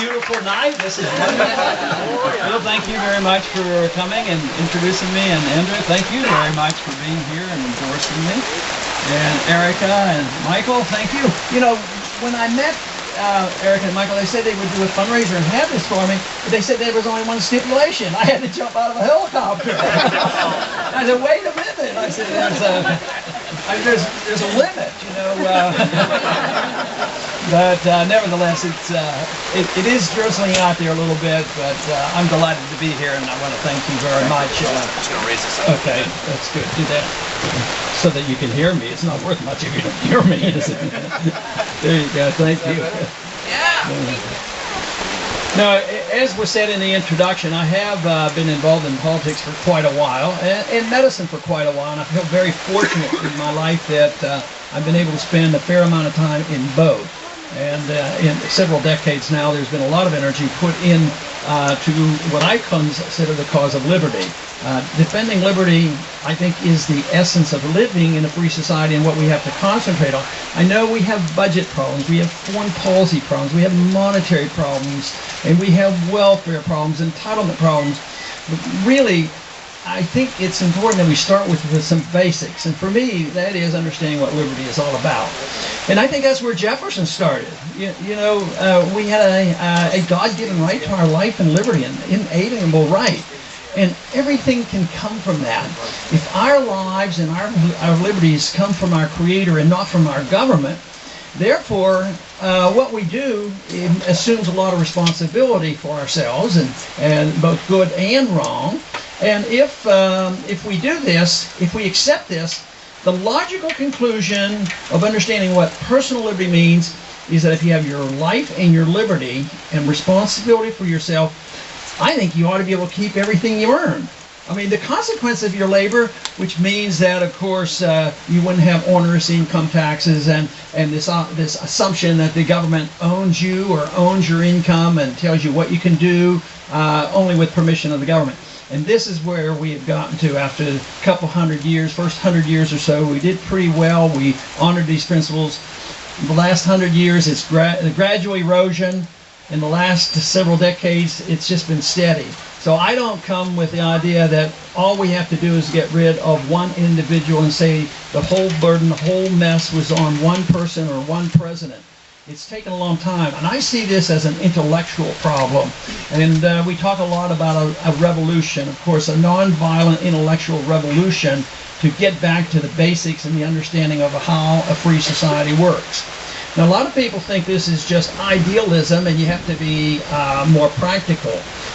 beautiful night. This is wonderful. Bill, thank you very much for coming and introducing me. And Andrew, thank you very much for being here and endorsing me. And Erica and Michael, thank you. You know, when I met Erica and Michael, they said they would do a fundraiser and have this for me, but they said there was only one stipulation. I had to jump out of a helicopter. I said, wait a minute. I said, there's a limit, you know. But nevertheless, it is drizzling out there a little bit, but I'm delighted to be here, and I want to thank you very much. I'm just going to raise this up. Okay, that's good. Do that so that you can hear me. It's not worth much if you don't hear me, is it? There you go. Thank you. Yeah. Now, as was said in the introduction, I have been involved in politics for quite a while, and medicine for quite a while, and I feel very fortunate in my life that I've been able to spend a fair amount of time in both. And in several decades now, there's been a lot of energy put in to what I consider the cause of liberty. Defending liberty, I think, is the essence of living in a free society and what we have to concentrate on. I know we have budget problems, we have foreign policy problems, we have monetary problems, and we have welfare problems, entitlement problems. But really, I think it's important that we start with some basics. And for me, that is understanding what liberty is all about. And I think that's where Jefferson started. You know, we had a God-given right to our life and liberty, an inalienable right. And everything can come from that. If our lives and our liberties come from our Creator and not from our government, therefore, what we do assumes a lot of responsibility for ourselves, and both good and wrong. And if we do this, if we accept this, the logical conclusion of understanding what personal liberty means is that if you have your life and your liberty and responsibility for yourself, I think you ought to be able to keep everything you earn. I mean, the consequence of your labor, which means that, of course, you wouldn't have onerous income taxes and this assumption that the government owns you or owns your income and tells you what you can do only with permission of the government. And this is where we have gotten to after a couple hundred years, first 100 years or so. We did pretty well. We honored these principles. The last 100 years, it's the gradual erosion. In the last several decades, it's just been steady. So I don't come with the idea that all we have to do is get rid of one individual and say the whole burden, the whole mess was on one person or one president. It's taken a long time, and I see this as an intellectual problem. And we talk a lot about a revolution, of course, a nonviolent intellectual revolution to get back to the basics and the understanding of how a free society works. Now, a lot of people think this is just idealism and you have to be more practical.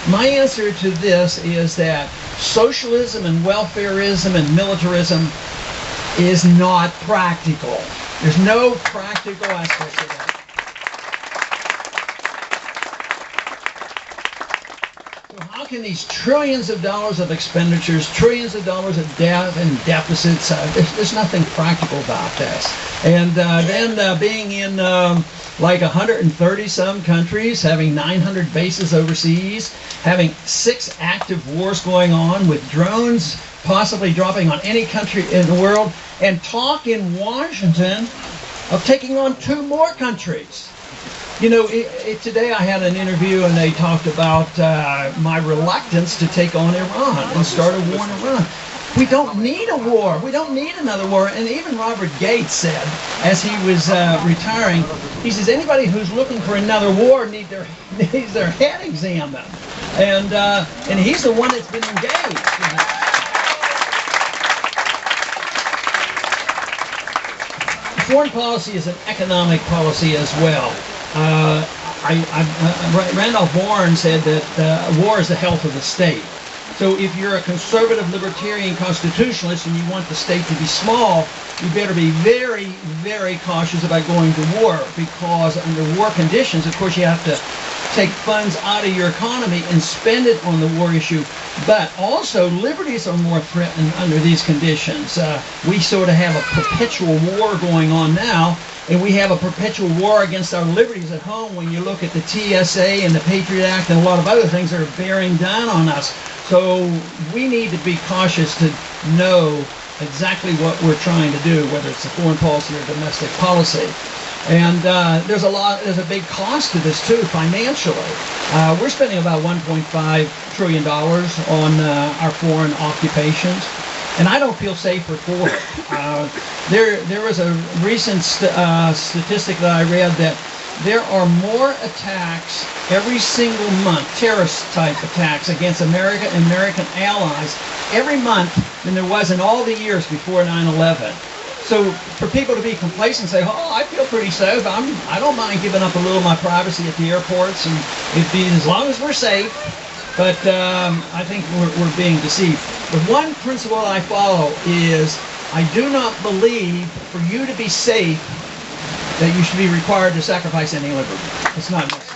My answer to this is that socialism and welfarism and militarism is not practical. There's no practical aspect of that. So how can these trillions of dollars of expenditures, trillions of dollars of debt and deficits, there's nothing practical about this. And then being in like 130 some countries, having 900 bases overseas, having 6 active wars going on with drones possibly dropping on any country in the world, and talk in Washington of taking on 2 more countries. You know, today I had an interview and they talked about my reluctance to take on Iran and start a war in Iran. We don't need a war. We don't need another war. And even Robert Gates said, as he was retiring, he says, anybody who's looking for another war needs their head examined. And he's the one that's been engaged. You know. Foreign policy is an economic policy as well. Randolph Bourne said that war is the health of the state. So if you're a conservative libertarian constitutionalist and you want the state to be small, you better be very, very cautious about going to war, because under war conditions, of course, you have to take funds out of your economy and spend it on the war issue. But also, liberties are more threatened under these conditions. We sort of have a perpetual war going on now, and we have a perpetual war against our liberties at home when you look at the TSA and the Patriot Act and a lot of other things that are bearing down on us. So we need to be cautious to know exactly what we're trying to do, whether it's a foreign policy or domestic policy. And there's a big cost to this too, financially. We're spending about $1.5 trillion on our foreign occupations, and I don't feel safer for it. There was a recent statistic that I read that there are more attacks every single month, terrorist-type attacks against America and American allies every month than there was in all the years before 9/11. So for people to be complacent and say, oh, I feel pretty safe, I don't mind giving up a little of my privacy at the airports, and it'd be as long as we're safe. But I think we're being deceived. The one principle I follow is I do not believe for you to be safe that you should be required to sacrifice any liberty. It's not necessary.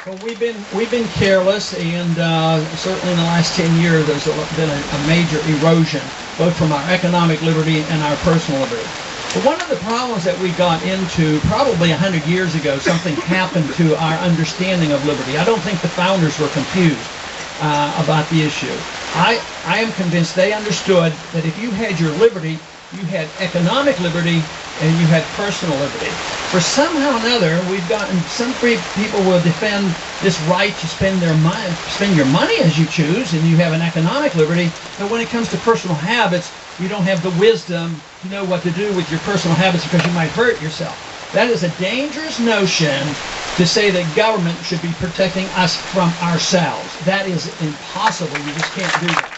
Well, we've been careless, and certainly in the last 10 years there's been a major erosion, both from our economic liberty and our personal liberty. But one of the problems that we got into probably 100 years ago, something happened to our understanding of liberty. I don't think the founders were confused about the issue. I am convinced they understood that if you had your liberty, you had economic liberty, and you had personal liberty. For somehow or another, we've gotten, some people will defend this right to spend your money as you choose, and you have an economic liberty, but when it comes to personal habits, you don't have the wisdom to know what to do with your personal habits because you might hurt yourself. That is a dangerous notion to say that government should be protecting us from ourselves. That is impossible. You just can't do that.